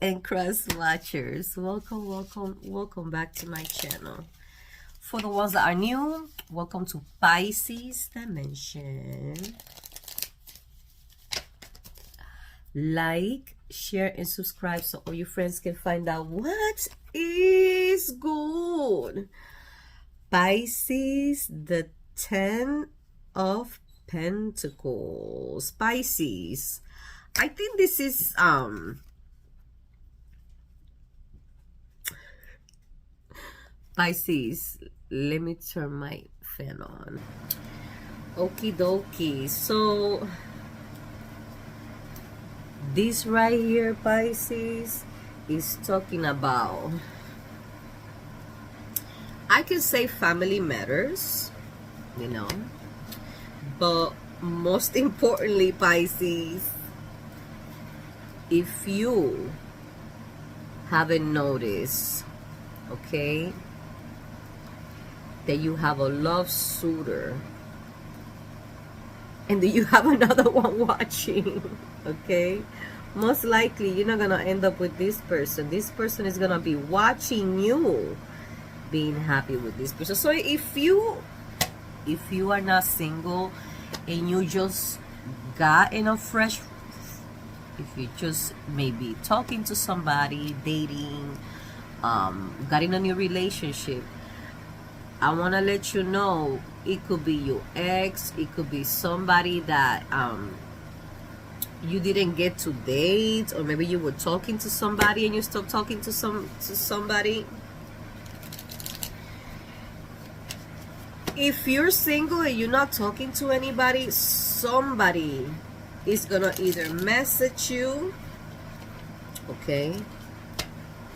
and cross watchers, welcome back to my channel. For the ones that are new, welcome to Pisces Dimension. Like, share, and subscribe so all your friends can find out what is good. Pisces, the 10 of Pentacles. Pisces, I think this is Pisces, let me turn my fan on. Okie dokie. So this right here, Pisces, is talking about, I can say family matters, you know, but most importantly, Pisces, if you haven't noticed, okay, that you have a love suitor and that you have another one watching, okay, most likely you're not gonna end up with this person. This person is gonna be watching you being happy with this person. So if you are not single and you just got in a fresh, if you just maybe talking to somebody, dating, got in a new relationship, I want to let you know, it could be your ex, it could be somebody that you didn't get to date, or maybe you were talking to somebody and you stopped talking to somebody. If you're single and you're not talking to anybody, somebody is gonna either message you, okay,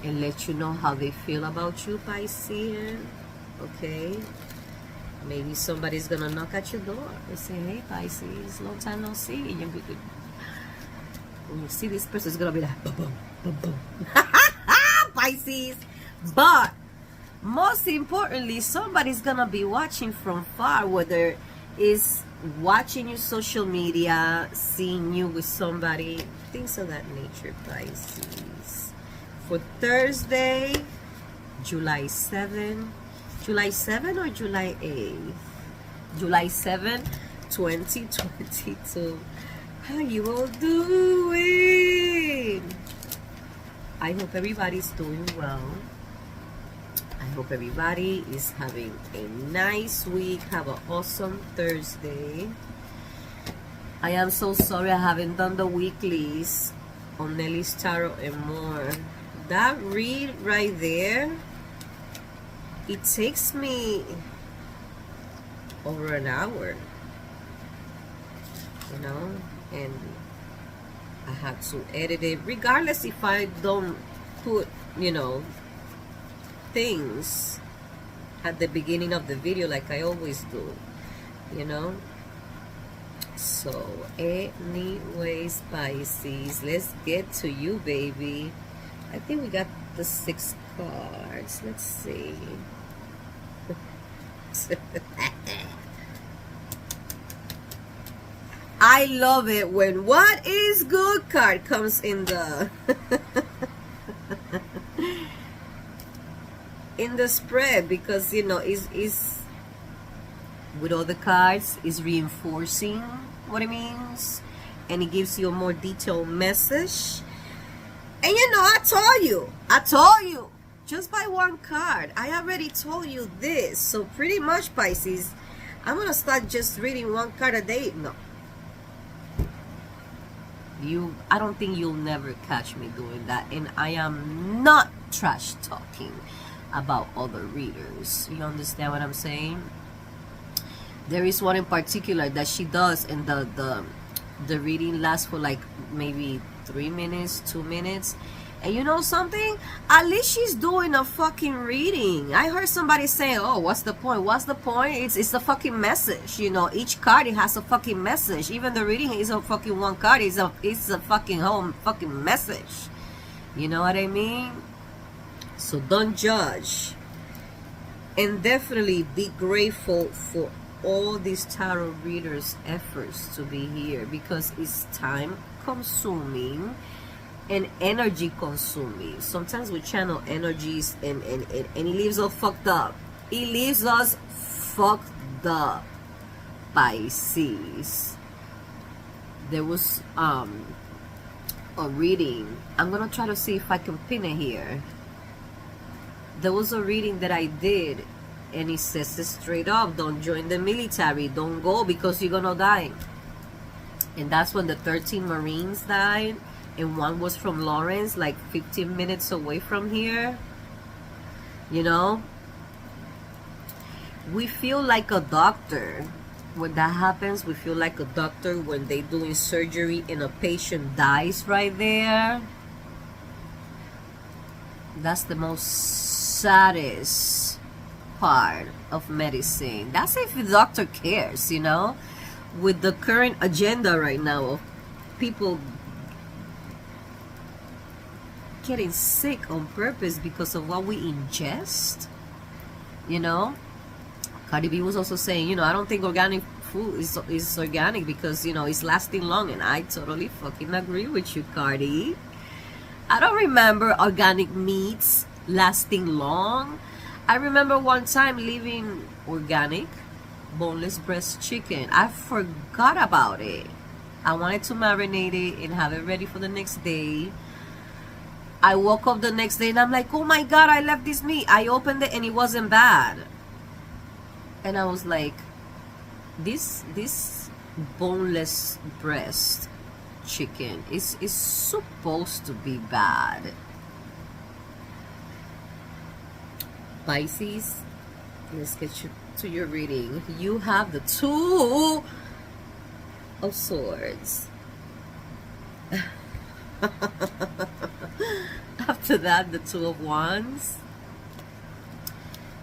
and let you know how they feel about you, Pisces. Okay, maybe somebody's gonna knock at your door and say, hey Pisces, long time no see. And when you see this person, it's gonna be like boom, boom, boom, boom. Pisces. But most importantly, somebody's gonna be watching from far, whether it's watching your social media, seeing you with somebody, things of that nature, Pisces. For Thursday, July 7th, July 7 or July 8th? July 7, 2022. How you all doing? I hope everybody's doing well. I hope everybody is having a nice week. Have an awesome Thursday. I am so sorry I haven't done the weeklies on Nelly's Tarot and More. That read right there, it takes me over an hour, you know, and I have to edit it, regardless if I don't put, you know, things at the beginning of the video like I always do, you know. So anyways, Pisces, let's get to you, baby. I think we got the 6 cards. Let's see. I love it when what is good card comes in the in the spread, because you know is with all the cards is reinforcing what it means, and it gives you a more detailed message. And you know, I told you just by one card, I already told you this. So pretty much, Pisces, I'm gonna start just reading one card a day. No, I don't think you'll never catch me doing that, and I am not trash talking about other readers. You understand what I'm saying? There is one in particular that she does, and the reading lasts for like maybe 3 minutes, 2 minutes. And you know something? At least she's doing a fucking reading. I heard somebody say, oh, what's the point? What's the point? It's a fucking message. You know, each card, it has a fucking message. Even the reading is a fucking one card. It's a fucking whole fucking message. You know what I mean? So don't judge. And definitely be grateful for all these tarot readers' efforts to be here, because it's time consuming and energy consuming. Sometimes we channel energies and it leaves us fucked up. It leaves us fucked up. Pisces. There was a reading. I'm gonna try to see if I can pin it here. There was a reading that I did, and it says it straight up: don't join the military, don't go because you're gonna die. And that's when the 13 Marines died, and one was from Lawrence, like 15 minutes away from here. You know, we feel like a doctor when that happens. We feel like a doctor when they doing surgery and a patient dies right there. That's the most saddest part of medicine. That's if the doctor cares, you know, with the current agenda right now of people getting sick on purpose because of what we ingest. You know, Cardi B was also saying, you know, I don't think organic food is organic because, you know, it's lasting long. And I totally fucking agree with you, Cardi. I don't remember organic meats lasting long. I remember one time leaving organic boneless breast chicken. I forgot about it. I wanted to marinate it and have it ready for the next day. I woke up the next day and I'm like, oh my God, I left this meat. I opened it and it wasn't bad. And I was like, this boneless breast chicken is supposed to be bad. Pisces, let's get you to your reading. You have the Two of Swords. After that, the Two of Wands.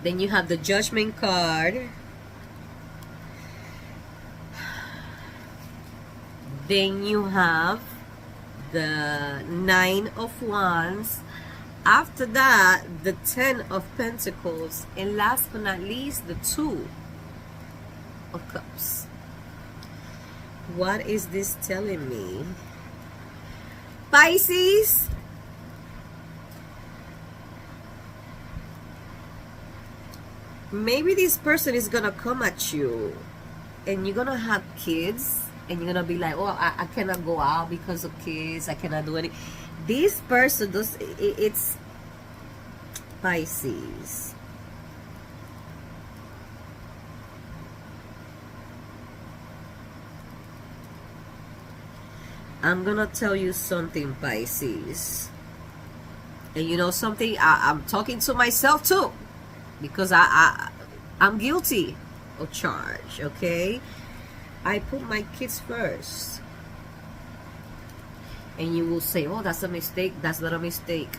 Then you have the Judgment card. Then you have the Nine of Wands. After that, the Ten of Pentacles. And last but not least, the Two of Cups. What is this telling me? Pisces, maybe this person is gonna come at you and you're gonna have kids and you're gonna be like, oh, I cannot go out because of kids, I cannot do any. This person does, it's Pisces. I'm gonna tell you something, Pisces. And you know something, I'm talking to myself too, because I'm guilty of charge, okay? I put my kids first. And you will say, oh, that's a mistake. That's not a mistake.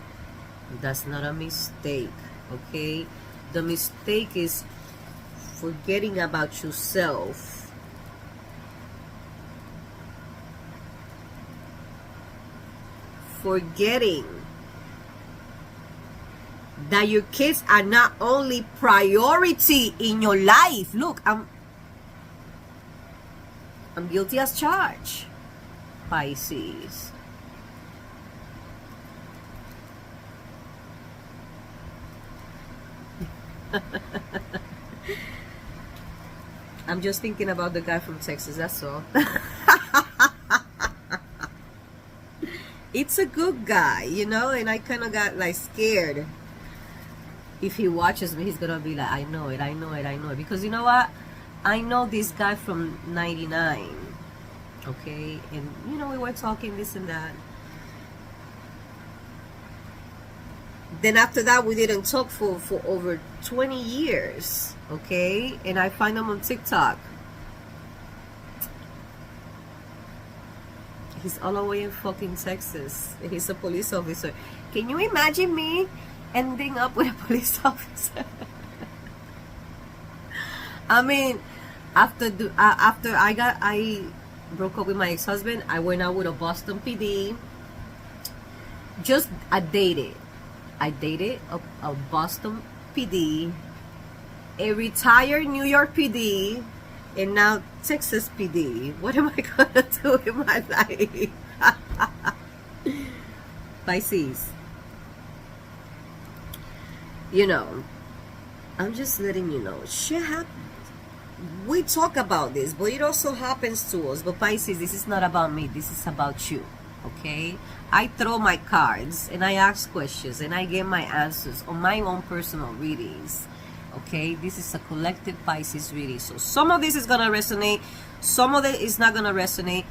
That's not a mistake, okay? The mistake is forgetting about yourself. Forgetting that your kids are not only priority in your life. Look, I'm guilty as charged, Pisces. I'm just thinking about the guy from Texas, that's all. It's a good guy, you know, and I kind of got like scared. If he watches me, he's gonna be like, I know it, I know it, I know it. Because you know what? I know this guy from 99, okay? And you know, we were talking this and that. Then after that, we didn't talk for over 20 years, okay? And I find him on TikTok. He's all the way in fucking Texas. He's a police officer. Can you imagine me ending up with a police officer? I mean, after I broke up with my ex-husband, I went out with a Boston PD. I dated a Boston PD, a retired New York PD, and now Texas PD. What am I gonna do in my life? Pisces, you know, I'm just letting you know, shit happens. We talk about this, but it also happens to us. But Pisces, this is not about me. This is about you, okay? I throw my cards, and I ask questions, and I get my answers on my own personal readings, okay? This is a collective Pisces reading. So some of this is going to resonate. Some of it is not going to resonate.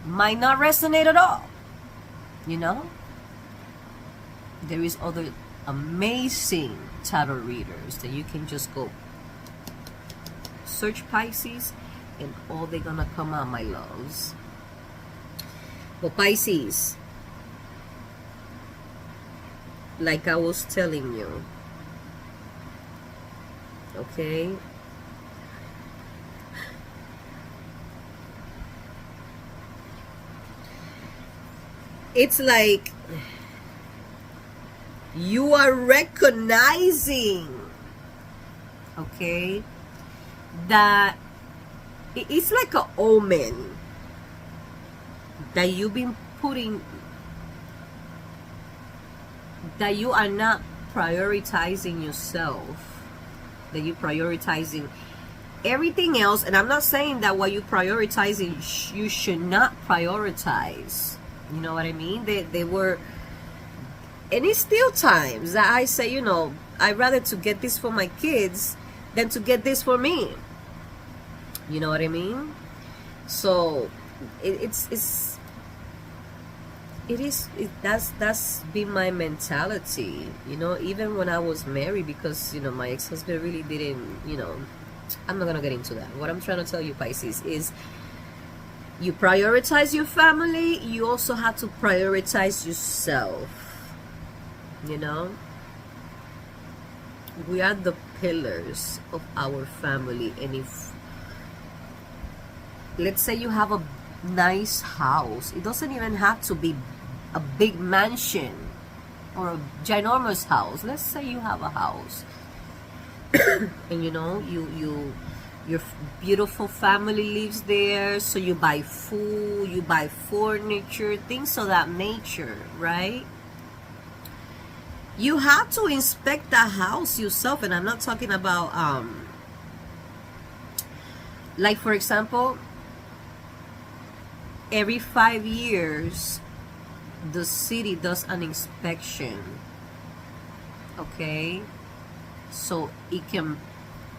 Might not resonate at all, you know? There is other amazing tarot readers that you can just go search Pisces, and all they're gonna come out, my loves. But Pisces, like I was telling you, okay, it's like you are recognizing, okay, that it's like an omen that you've been putting, that you are not prioritizing yourself, that you're prioritizing everything else. And I'm not saying that what you're prioritizing you should not prioritize, you know what I mean? They were, and it's still times that I say, you know, I'd rather to get this for my kids than to get this for me. You know what I mean? So that's been my mentality, you know, even when I was married, because, you know, my ex-husband really didn't, you know, I'm not gonna get into that. What I'm trying to tell you, Pisces, is you prioritize your family, you also have to prioritize yourself, you know. We are the pillars of our family. And if, let's say you have a nice house, it doesn't even have to be a big mansion or a ginormous house. Let's say you have a house and, you know, your beautiful family lives there, so you buy food, you buy furniture, things of that nature, right? You have to inspect the house yourself. And I'm not talking about like, for example, every 5 years the city does an inspection, okay? So it can,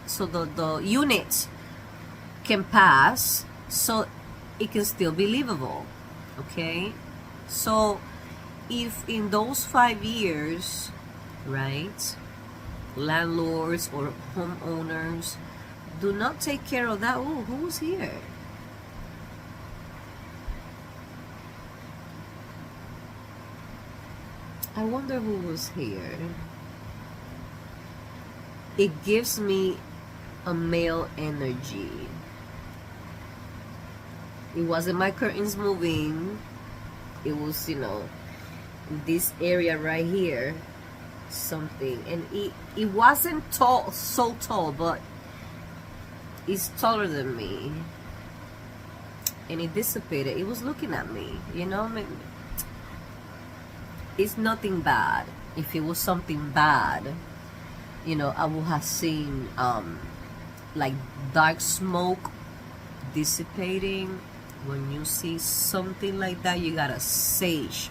so the unit can pass, so it can still be livable, okay? So if in those 5 years, right, landlords or homeowners do not take care of that, oh, who's here? I wonder who was here. It gives me a male energy. It wasn't my curtains moving. It was, you know, this area right here, something. And it wasn't tall, so tall, but it's taller than me. And it dissipated. It was looking at me, you know. It's nothing bad. If it was something bad, you know, I would have seen like dark smoke dissipating. When you see something like that, you gotta sage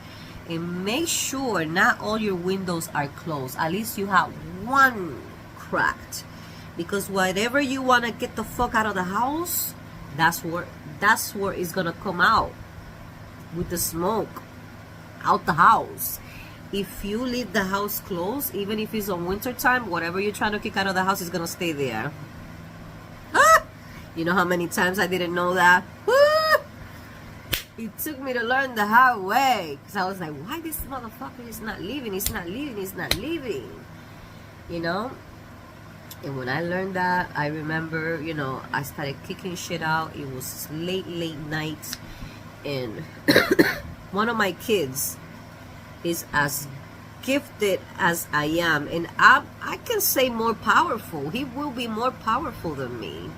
and make sure not all your windows are closed. At least you have one cracked, because whatever you want to get the fuck out of the house, that's where it's gonna come out, with the smoke out the house. If you leave the house closed, even if it's on winter time, whatever you're trying to kick out of the house is gonna stay there. You know how many times I didn't know that? It took me to learn the hard way, because I was like, why this motherfucker is not leaving? He's not leaving. He's not leaving. You know? And when I learned that, I remember, you know, I started kicking shit out. It was late night, and one of my kids is as gifted as I am, and I can say more powerful. He will be more powerful than me.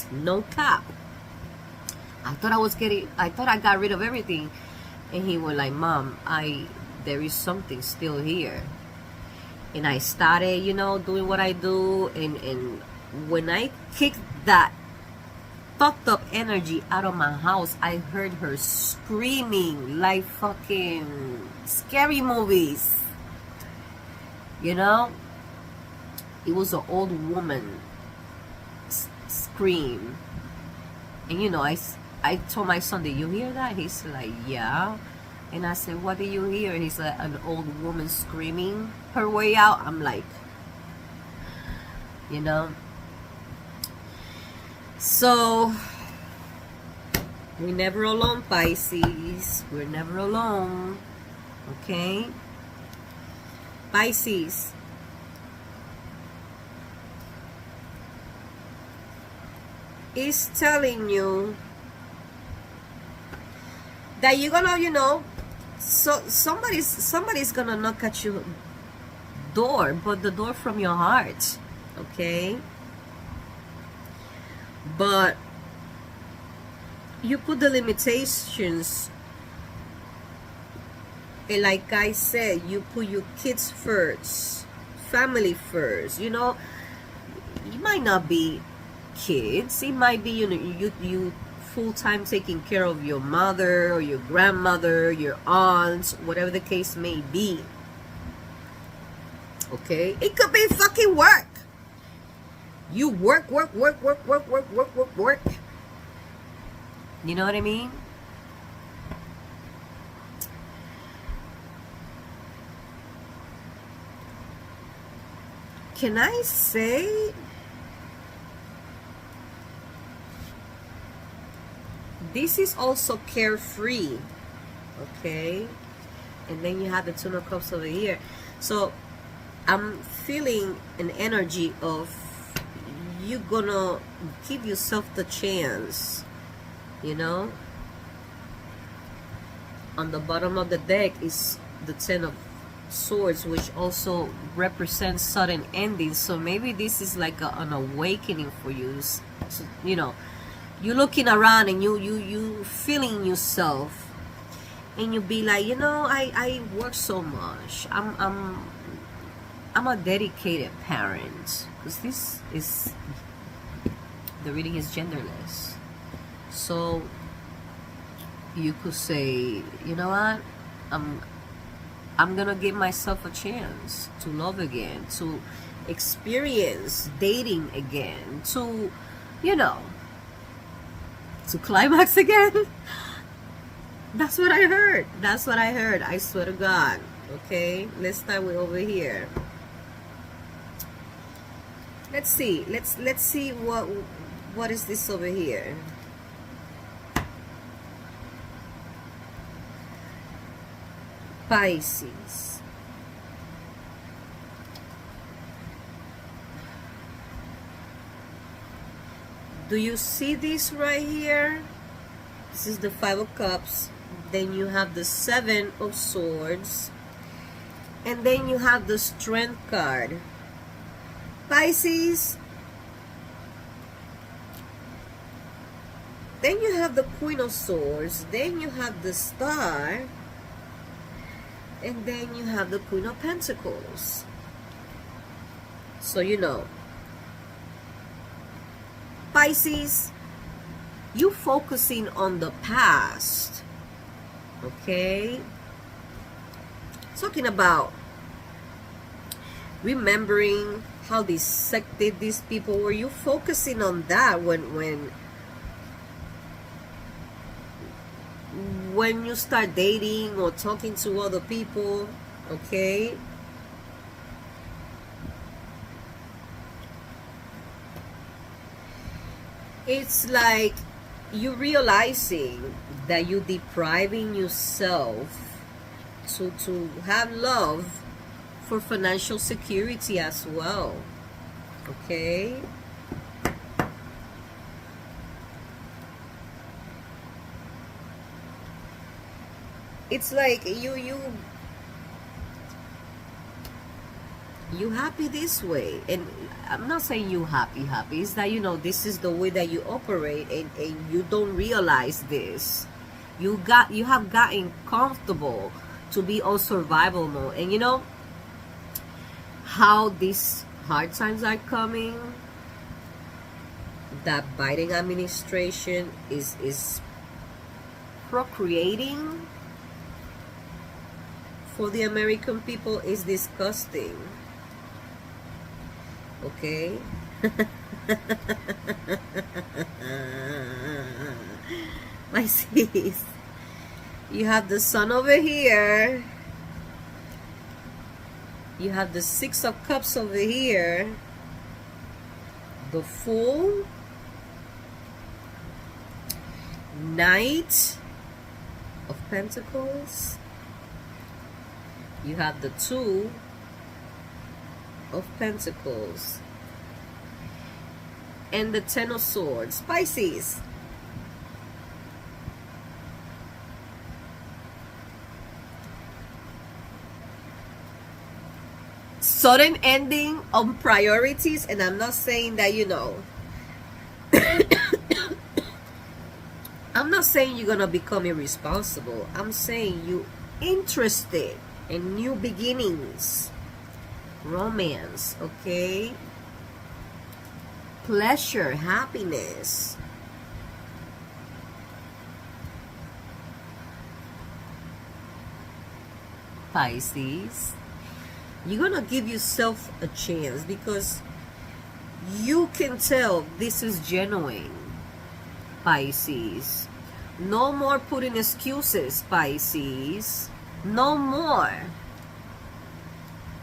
No cap. I thought I got rid of everything, And he was like, Mom, there is something still here. And I started, you know, doing what I do, and when I kicked that fucked up energy out of my house, I heard her screaming like fucking scary movies. You know, it was an old woman scream. And you know, I told my son, did you hear that? He's like, yeah. And I said, what did you hear? He's like, an old woman screaming her way out. I'm like, you know. So, we're never alone, Pisces. We're never alone. Okay? Pisces. Is telling you that you're gonna, you know, so somebody's gonna knock at your door, but the door from your heart. Okay? But you put the limitations, and like I said, you put your kids first, family first. You know, it might not be kids, it might be, you know, you full-time taking care of your mother or your grandmother, your aunts, whatever the case may be. Okay, it could be fucking work. You work. You know what I mean? Can I say this is also carefree? Okay, and then you have the Two of Cups over here. So I'm feeling an energy of you gonna give yourself the chance, you know. On the bottom of the deck is the Ten of Swords, which also represents sudden endings. So maybe this is like an awakening for you. So, you know, you're looking around and you feeling yourself, and you be like, you know, I work so much. I'm a dedicated parent, because this is, the reading is genderless. So you could say, you know what, I'm gonna give myself a chance to love again, to experience dating again, to, you know, to climax again. That's what I heard. That's what I heard. I swear to God. Okay, let's start with over here. Let's see. Let's see what is this over here. Pisces. Do you see this right here? This is the Five of Cups. Then you have the Seven of Swords. And then you have the Strength card. Pisces. Then you have the Queen of Swords. Then you have the Star. And then you have the Queen of Pentacles. So, you know, Pisces, you focusing on the past. Okay? Talking about remembering how dissected these people were. You focusing on that when you start dating or talking to other people. Okay? It's like you realizing that you're depriving yourself to have love for financial security as well. Okay? It's like you happy this way, and I'm not saying you happy. It's that, you know, this is the way that you operate, and you don't realize this. You have gotten comfortable to be on survival mode. And you know how these hard times are coming? That Biden administration is procreating for the American people is disgusting. Okay? My sis, you have the sun over here. You have the Six of Cups over here. The Fool. Knight of Pentacles. You have the Two of Pentacles. And the Ten of Swords. Pisces. Sudden ending on priorities, and I'm not saying that, you know, I'm not saying you're gonna become irresponsible. I'm saying you interested in new beginnings, romance, okay, pleasure, happiness. Pisces, you're gonna give yourself a chance because you can tell this is genuine. Pisces, no more putting excuses. Pisces, no more.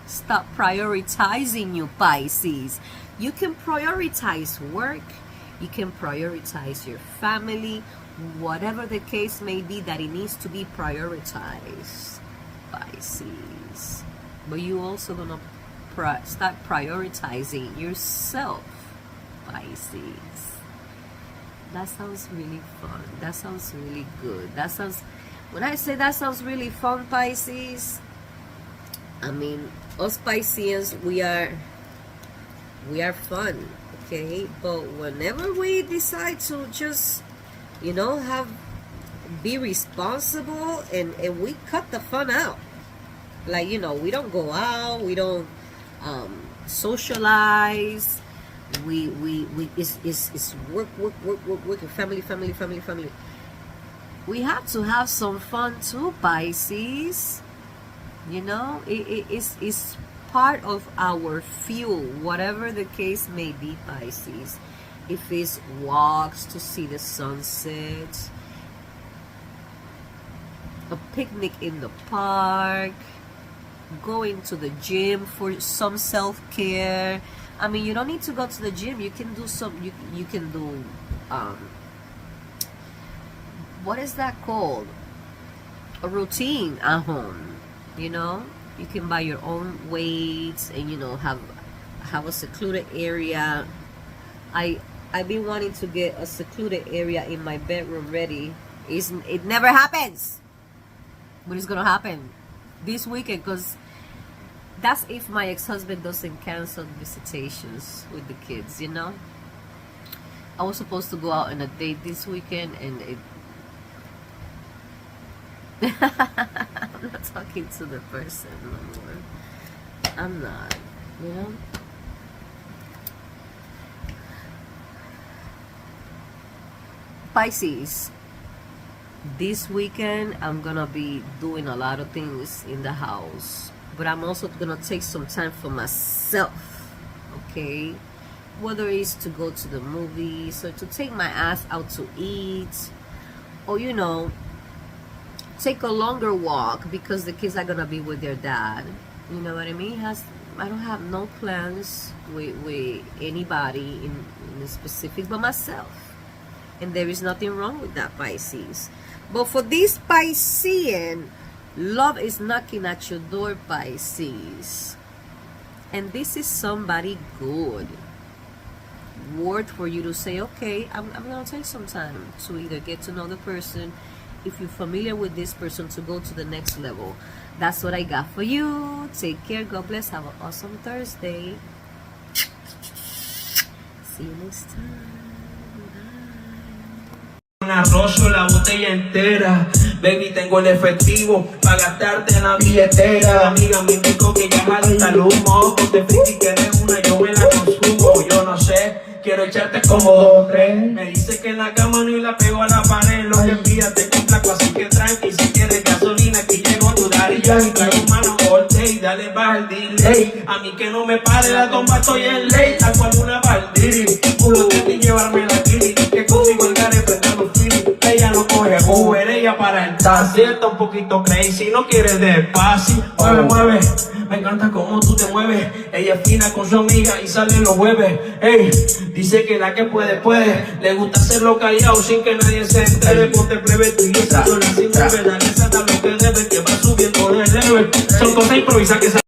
Stop prioritizing you, Pisces. You can prioritize work, you can prioritize your family, whatever the case may be that it needs to be prioritized, Pisces. But you also gonna start prioritizing yourself, Pisces. That sounds really fun. That sounds really good. That sounds, when I say that sounds really fun, Pisces, I mean, us Pisceans, we are fun, okay? But whenever we decide to just, you know, be responsible, and we cut the fun out. Like, you know, we don't go out, we don't socialize, it's work, family. We have to have some fun too, Pisces. You know, it's part of our fuel, whatever the case may be, Pisces. If it's walks to see the sunset, a picnic in the park, going to the gym for some self-care. I mean, you don't need to go to the gym. You can do you can do what is that called, a routine at home. You know, you can buy your own weights and, you know, have a secluded area. I've been wanting to get a secluded area in my bedroom ready. It never happens, but it's gonna happen this weekend, because that's if my ex-husband doesn't cancel visitations with the kids, you know. I was supposed to go out on a date this weekend, and I'm not talking to the person no more. I'm not, you know. Pisces, this weekend I'm gonna be doing a lot of things in the house, but I'm also gonna take some time for myself, okay? Whether it's to go to the movies or to take my ass out to eat, or, you know, take a longer walk because the kids are gonna be with their dad. You know what I mean? I don't have no plans with anybody in specific but myself. And there is nothing wrong with that, Pisces. But for this Piscean, love is knocking at your door, Pisces. And this is somebody good. Worth for you to say, okay, I'm going to take some time to either get to know the person, if you're familiar with this person, to go to the next level. That's what I got for you. Take care. God bless. Have an awesome Thursday. See you next time. Arroz la botella entera, baby, tengo el efectivo para gastarte en la billetera. La amiga me indicó que ya hasta el humo, te friki que eres una, yo me la consumo. Yo no sé, quiero echarte como 2 o 3. Me dice que en la cama no y la pego a la pared. Lo que pida te complaco, así que tranqui. Si quieres gasolina, aquí llego tu daddy. Yo traigo mano all day, dale baja el delay. A mí que no me pare la tomba, estoy en ley. Hago alguna baldiri, culo de llevarme la kili. Que conmigo el gare prendamos fili. Ella no coge Uber, ella para el taxi. Está un poquito crazy, no quiere despacio. Mueve, mueve, me encanta cómo tú te mueves. Ella es fina con su amiga y sale los jueves. Ey, dice que la que puede, puede. Le gusta hacerlo callado sin que nadie se entere. Ponte plebe tú y esa yo la sin verdad. Esa da lo que debe, que va subiendo de level. Son cosas improvisadas que